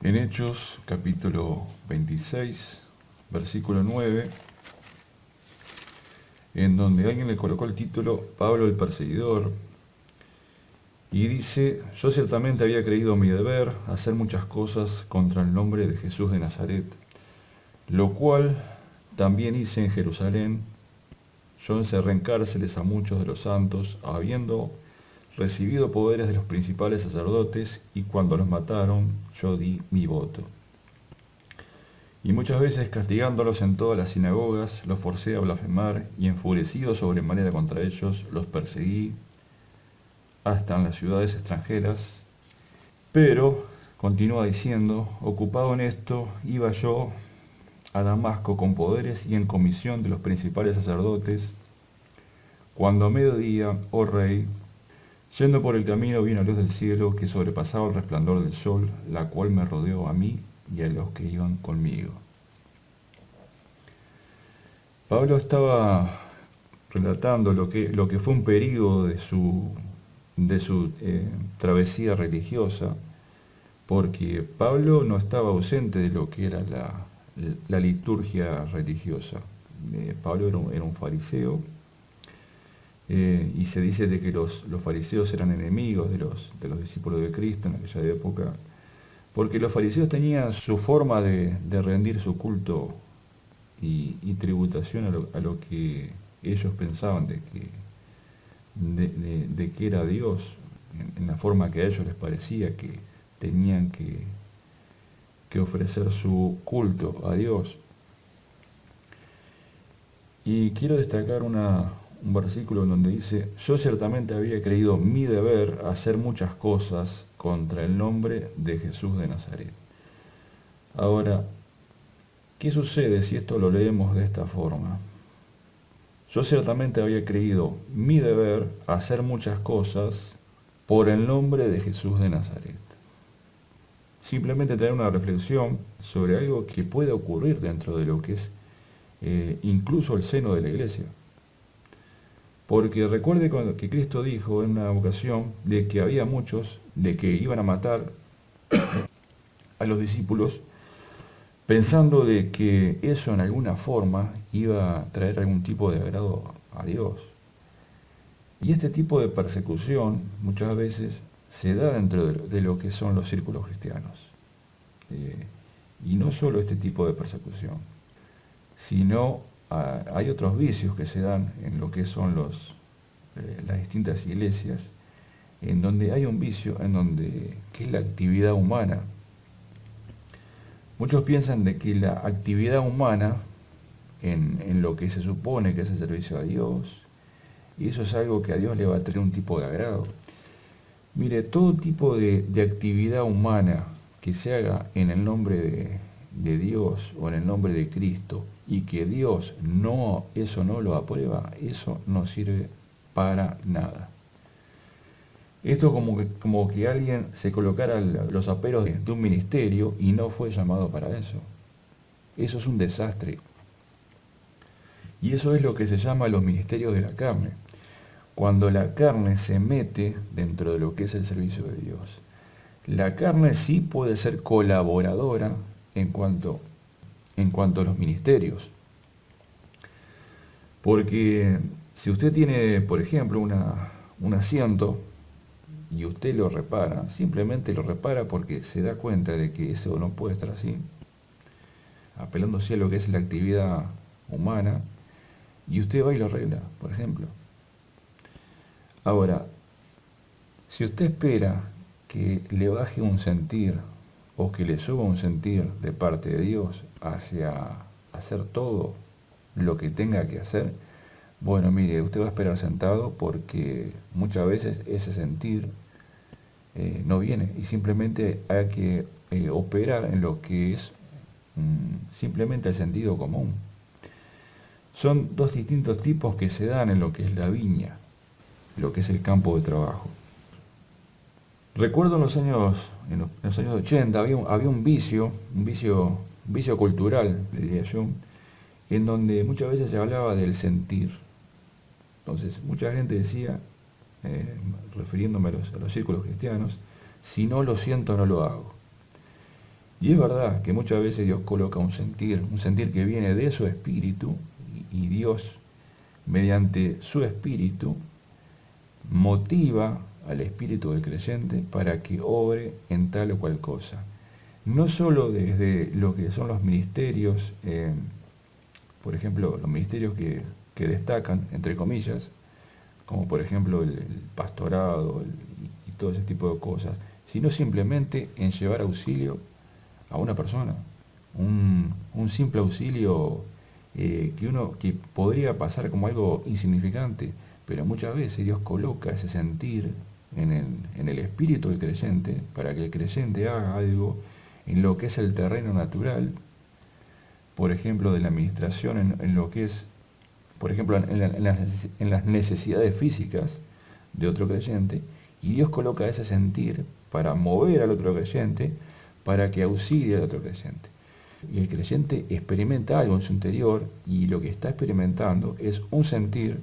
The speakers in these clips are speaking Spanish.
En Hechos, capítulo 26, versículo 9, en donde alguien le colocó el título Pablo el perseguidor, y dice: yo ciertamente había creído mi deber hacer muchas cosas contra el nombre de Jesús de Nazaret, lo cual también hice en Jerusalén. Yo encerré en cárceles a muchos de los santos, habiendo recibido poderes de los principales sacerdotes, y cuando los mataron, yo di mi voto. Y muchas veces, castigándolos en todas las sinagogas, los forcé a blasfemar, y enfurecido sobremanera contra ellos, los perseguí hasta en las ciudades extranjeras. Pero, continúa diciendo, ocupado en esto, iba yo a Damasco con poderes y en comisión de los principales sacerdotes, cuando a mediodía, oh rey, yendo por el camino vi una luz del cielo que sobrepasaba el resplandor del sol, la cual me rodeó a mí y a los que iban conmigo. Pablo estaba relatando lo que fue un periodo de su travesía religiosa, porque Pablo no estaba ausente de lo que era la liturgia religiosa. Pablo era un fariseo, y se dice de que los fariseos eran enemigos de los discípulos de Cristo en aquella época, porque los fariseos tenían su forma de rendir su culto y tributación a lo que ellos pensaban de que era Dios, en la forma que a ellos les parecía que tenían que ofrecer su culto a Dios. Y quiero destacar un versículo en donde dice: yo ciertamente había creído mi deber hacer muchas cosas contra el nombre de Jesús de Nazaret. Ahora, ¿qué sucede si esto lo leemos de esta forma? Yo ciertamente había creído mi deber hacer muchas cosas por el nombre de Jesús de Nazaret. Simplemente traer una reflexión sobre algo que puede ocurrir dentro de lo que es incluso el seno de la iglesia. Porque recuerde que Cristo dijo en una ocasión de que había muchos de que iban a matar a los discípulos, pensando de que eso en alguna forma iba a traer algún tipo de agrado a Dios. Y este tipo de persecución muchas veces se da dentro de lo que son los círculos cristianos. Y no solo este tipo de persecución, sino hay otros vicios que se dan en lo que son las distintas iglesias, en donde hay un vicio que es la actividad humana. Muchos piensan de que la actividad humana en lo que se supone que es el servicio a Dios, y eso es algo que a Dios le va a traer un tipo de agrado. Mire, todo tipo de actividad humana que se haga en el nombre de Dios o en el nombre de Cristo, y que Dios eso no lo aprueba, eso no sirve para nada. Esto es como que alguien se colocara los aperos de un ministerio y no fue llamado para eso. Eso es un desastre. Y eso es lo que se llama los ministerios de la carne. Cuando la carne se mete dentro de lo que es el servicio de Dios. La carne sí puede ser colaboradora en cuanto a los ministerios. Porque si usted tiene, por ejemplo, un asiento y usted lo repara, simplemente lo repara porque se da cuenta de que eso no puede estar así, apelándose a lo que es la actividad humana, y usted va y lo arregla, por ejemplo. Ahora, si usted espera que le baje un sentir o que le suba un sentir de parte de Dios hacia hacer todo lo que tenga que hacer, bueno, mire, usted va a esperar sentado, porque muchas veces ese sentir no viene, y simplemente hay que operar en lo que es simplemente el sentido común. Son dos distintos tipos que se dan en lo que es la viña, lo que es el campo de trabajo. Recuerdo en los años 80 había un vicio cultural, le diría yo, en donde muchas veces se hablaba del sentir. Entonces, mucha gente decía, refiriéndome a los círculos cristianos: si no lo siento, no lo hago. Y es verdad que muchas veces Dios coloca un sentir que viene de su espíritu, y Dios, mediante su espíritu, motiva al espíritu del creyente para que obre en tal o cual cosa. No solo desde lo que son los ministerios, por ejemplo, los ministerios que destacan, entre comillas, como por ejemplo el pastorado y todo ese tipo de cosas, sino simplemente en llevar auxilio a una persona. Un simple auxilio que podría pasar como algo insignificante, pero muchas veces Dios coloca ese sentir en el espíritu del creyente para que el creyente haga algo en lo que es el terreno natural, por ejemplo, de la administración, en lo que es, por ejemplo, en las necesidades físicas de otro creyente, y Dios coloca ese sentir para mover al otro creyente, para que auxilie al otro creyente. Y el creyente experimenta algo en su interior, y lo que está experimentando es un sentir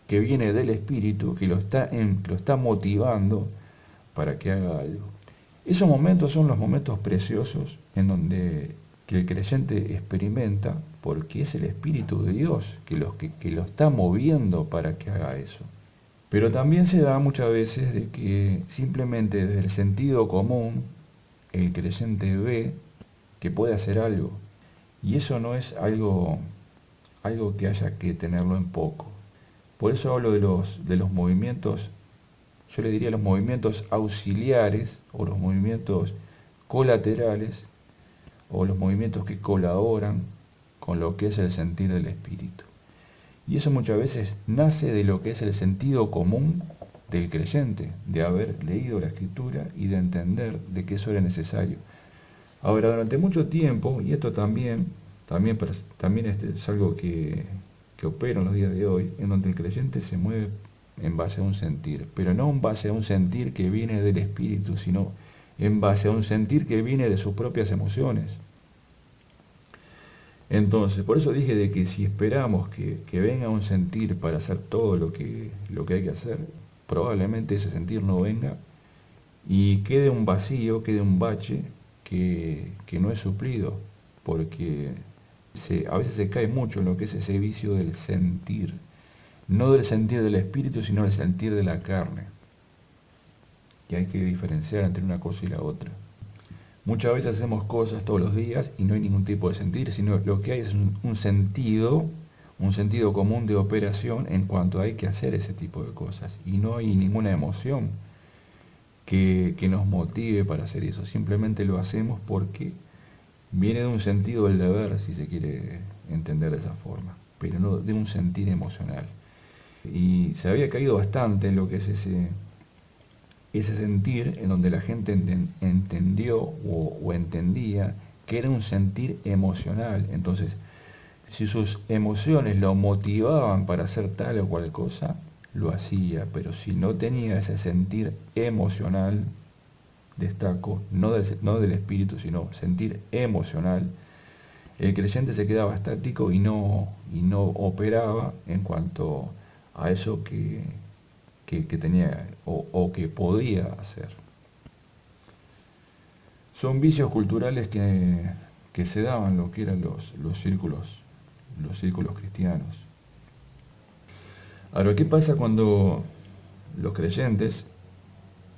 que viene del Espíritu, que lo está motivando para que haga algo. Esos momentos son los momentos preciosos en donde que el creyente experimenta, porque es el Espíritu de Dios que lo está moviendo para que haga eso. Pero también se da muchas veces de que simplemente desde el sentido común el creyente ve que puede hacer algo, y eso no es algo que haya que tenerlo en poco. Por eso hablo de los movimientos, yo le diría los movimientos auxiliares o los movimientos colaterales o los movimientos que colaboran con lo que es el sentir del Espíritu. Y eso muchas veces nace de lo que es el sentido común del creyente, de haber leído la Escritura y de entender de que eso era necesario. Ahora, durante mucho tiempo, y esto también es algo que opera en los días de hoy, en donde el creyente se mueve en base a un sentir, pero no en base a un sentir que viene del Espíritu, sino en base a un sentir que viene de sus propias emociones. Entonces, por eso dije de que si esperamos que venga un sentir para hacer todo lo que hay que hacer, probablemente ese sentir no venga y quede un vacío, quede un bache que no es suplido, porque a veces se cae mucho en lo que es ese vicio del sentir, no del sentir del espíritu, sino del sentir de la carne, que hay que diferenciar entre una cosa y la otra. Muchas veces hacemos cosas todos los días y no hay ningún tipo de sentir, sino lo que hay es un sentido común de operación en cuanto hay que hacer ese tipo de cosas. Y no hay ninguna emoción que nos motive para hacer eso. Simplemente lo hacemos porque viene de un sentido del deber, si se quiere entender de esa forma, pero no de un sentir emocional. Y se había caído bastante en lo que es ese sentir en donde la gente entendió o entendía que era un sentir emocional. Entonces, si sus emociones lo motivaban para hacer tal o cual cosa, lo hacía, pero si no tenía ese sentir emocional, destaco, no del espíritu, sino sentir emocional, el creyente se quedaba estático y no operaba en cuanto a eso que tenía o que podía hacer. Son vicios culturales que se daban lo que eran los círculos cristianos. Ahora, ¿qué pasa cuando los creyentes,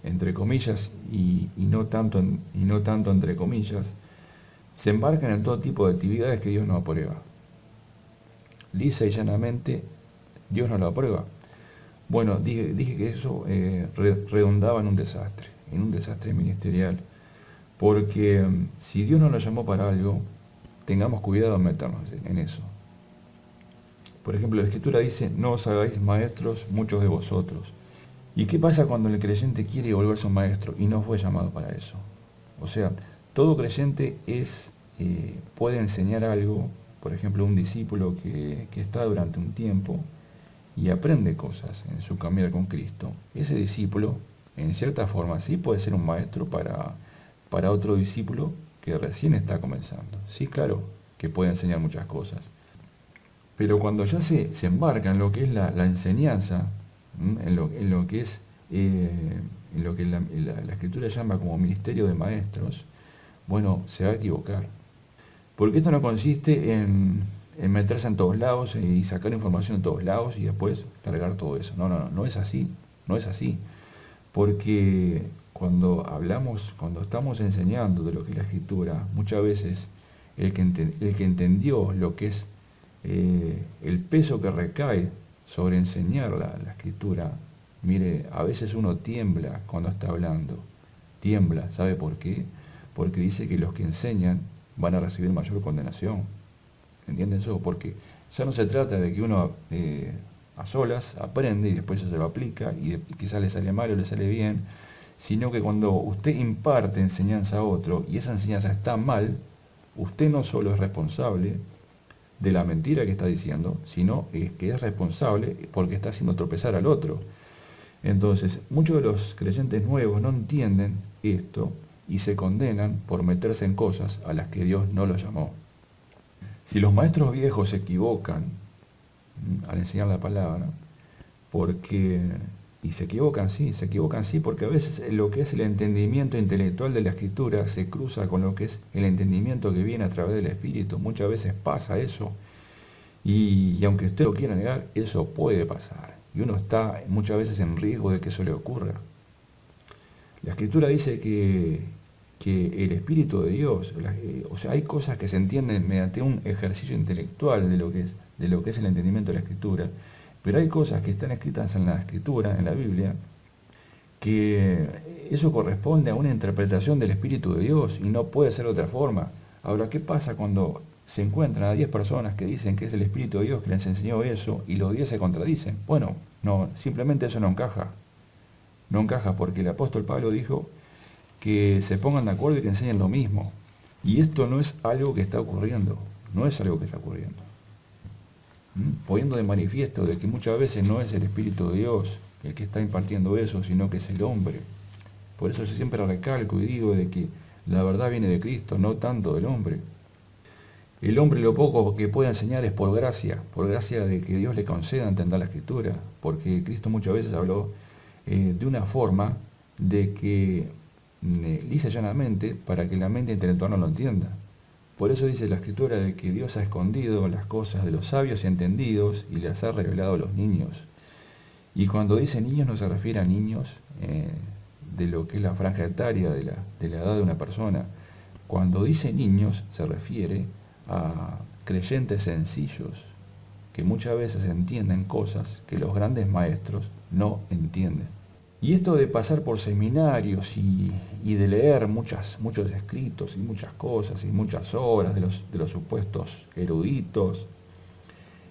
entre comillas, y no tanto entre comillas, se embarcan en todo tipo de actividades que Dios no aprueba? Lisa y llanamente, Dios no lo aprueba. Bueno, dije que eso redundaba en un desastre ministerial, porque si Dios no nos llamó para algo, tengamos cuidado en meternos en eso. Por ejemplo, la Escritura dice, no os hagáis maestros muchos de vosotros. ¿Y qué pasa cuando el creyente quiere volverse un maestro y no fue llamado para eso? O sea, todo creyente puede enseñar algo, por ejemplo, un discípulo que está durante un tiempo y aprende cosas en su caminar con Cristo. Ese discípulo, en cierta forma, sí puede ser un maestro para otro discípulo que recién está comenzando. Sí, claro, que puede enseñar muchas cosas. Pero cuando ya se embarca en lo que es la enseñanza, en lo que es en lo que la Escritura llama como ministerio de maestros, bueno, se va a equivocar. Porque esto no consiste en meterse en todos lados y sacar información en todos lados y después largar todo eso. No, no, no, no es así, no es así. Porque cuando estamos enseñando de lo que es la escritura, muchas veces el que entendió lo que es el peso que recae sobre enseñar la escritura, mire, a veces uno tiembla cuando está hablando. Tiembla, ¿sabe por qué? Porque dice que los que enseñan van a recibir mayor condenación. ¿Entienden eso? Porque ya no se trata de que uno a solas aprende y después eso se lo aplica y quizás le sale mal o le sale bien, sino que cuando usted imparte enseñanza a otro y esa enseñanza está mal, usted no solo es responsable de la mentira que está diciendo, sino que es responsable porque está haciendo tropezar al otro. Entonces, muchos de los creyentes nuevos no entienden esto y se condenan por meterse en cosas a las que Dios no los llamó. Si los maestros viejos se equivocan al enseñar la palabra, y se equivocan sí, porque a veces lo que es el entendimiento intelectual de la escritura se cruza con lo que es el entendimiento que viene a través del Espíritu. Muchas veces pasa eso, y aunque usted lo quiera negar, eso puede pasar. Y uno está muchas veces en riesgo de que eso le ocurra. La escritura dice que el Espíritu de Dios, o sea, hay cosas que se entienden mediante un ejercicio intelectual de lo que es el entendimiento de la escritura, pero hay cosas que están escritas en la escritura, en la Biblia, que eso corresponde a una interpretación del Espíritu de Dios y no puede ser de otra forma. Ahora, ¿qué pasa cuando se encuentran a 10 personas que dicen que es el Espíritu de Dios que les enseñó eso y los 10 se contradicen? Bueno, no, simplemente eso no encaja. No encaja porque el apóstol Pablo dijo que se pongan de acuerdo y que enseñen lo mismo. Y esto no es algo que está ocurriendo, no es algo que está ocurriendo. Poniendo de manifiesto de que muchas veces no es el Espíritu de Dios el que está impartiendo eso, sino que es el hombre. Por eso yo siempre recalco y digo de que la verdad viene de Cristo, no tanto del hombre. El hombre lo poco que puede enseñar es por gracia de que Dios le conceda entender la Escritura, porque Cristo muchas veces habló de una forma de que lisa y llanamente para que la mente intelectual no lo entienda. Por eso dice la Escritura de que Dios ha escondido las cosas de los sabios y entendidos y las ha revelado a los niños. Y cuando dice niños no se refiere a niños de lo que es la franja etaria de la edad de una persona. Cuando dice niños se refiere a creyentes sencillos que muchas veces entienden cosas que los grandes maestros no entienden. Y esto de pasar por seminarios y de leer muchos escritos y muchas cosas y muchas obras de los supuestos eruditos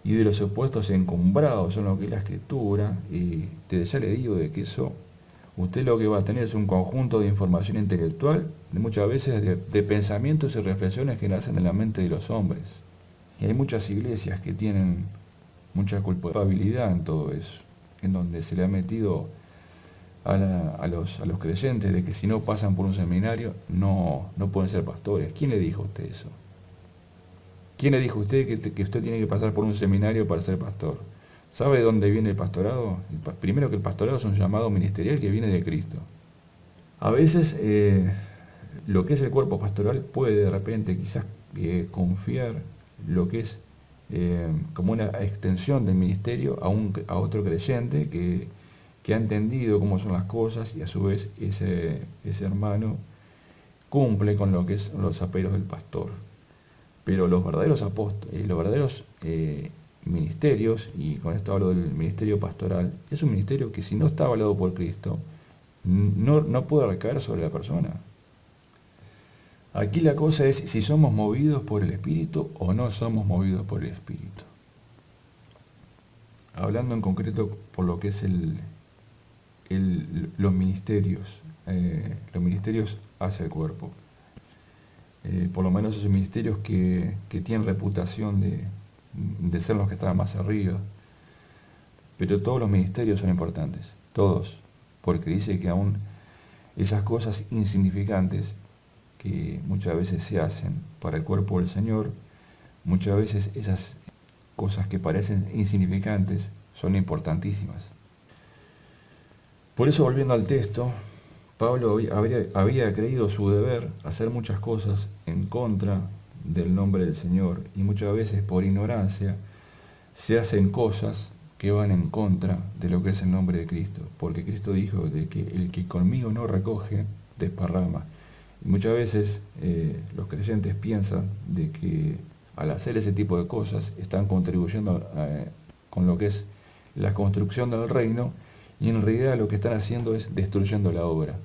y de los supuestos encumbrados en lo que es la escritura, y desde ya le digo de que eso, usted lo que va a tener es un conjunto de información intelectual, muchas veces de pensamientos y reflexiones que nacen en la mente de los hombres. Y hay muchas iglesias que tienen mucha culpabilidad en todo eso, en donde se le ha metido a los creyentes de que si no pasan por un seminario no pueden ser pastores. ¿Quién le dijo a usted eso? ¿Quién le dijo a usted que usted tiene que pasar por un seminario para ser pastor? ¿Sabe de dónde viene el pastorado? Primero que el pastorado es un llamado ministerial que viene de Cristo. A veces lo que es el cuerpo pastoral puede de repente quizás confiar lo que es como una extensión del ministerio a otro creyente que ha entendido cómo son las cosas y a su vez ese hermano cumple con lo que es los aperos del pastor. Pero los verdaderos apóstoles, los verdaderos ministerios, y con esto hablo del ministerio pastoral, es un ministerio que si no está avalado por Cristo, no puede recaer sobre la persona. Aquí la cosa es si somos movidos por el Espíritu o no somos movidos por el Espíritu. Hablando en concreto por lo que es los ministerios hacia el cuerpo. Por lo menos esos ministerios que tienen reputación de ser los que estaban más arriba. Pero todos los ministerios son importantes, todos, porque dice que aún esas cosas insignificantes que muchas veces se hacen para el cuerpo del Señor, muchas veces esas cosas que parecen insignificantes son importantísimas. Por eso, volviendo al texto, Pablo había creído su deber hacer muchas cosas en contra del nombre del Señor, y muchas veces por ignorancia se hacen cosas que van en contra de lo que es el nombre de Cristo, porque Cristo dijo de que el que conmigo no recoge, desparrama. Y muchas veces los creyentes piensan de que al hacer ese tipo de cosas están contribuyendo con lo que es la construcción del reino, y en realidad lo que están haciendo es destruyendo la obra.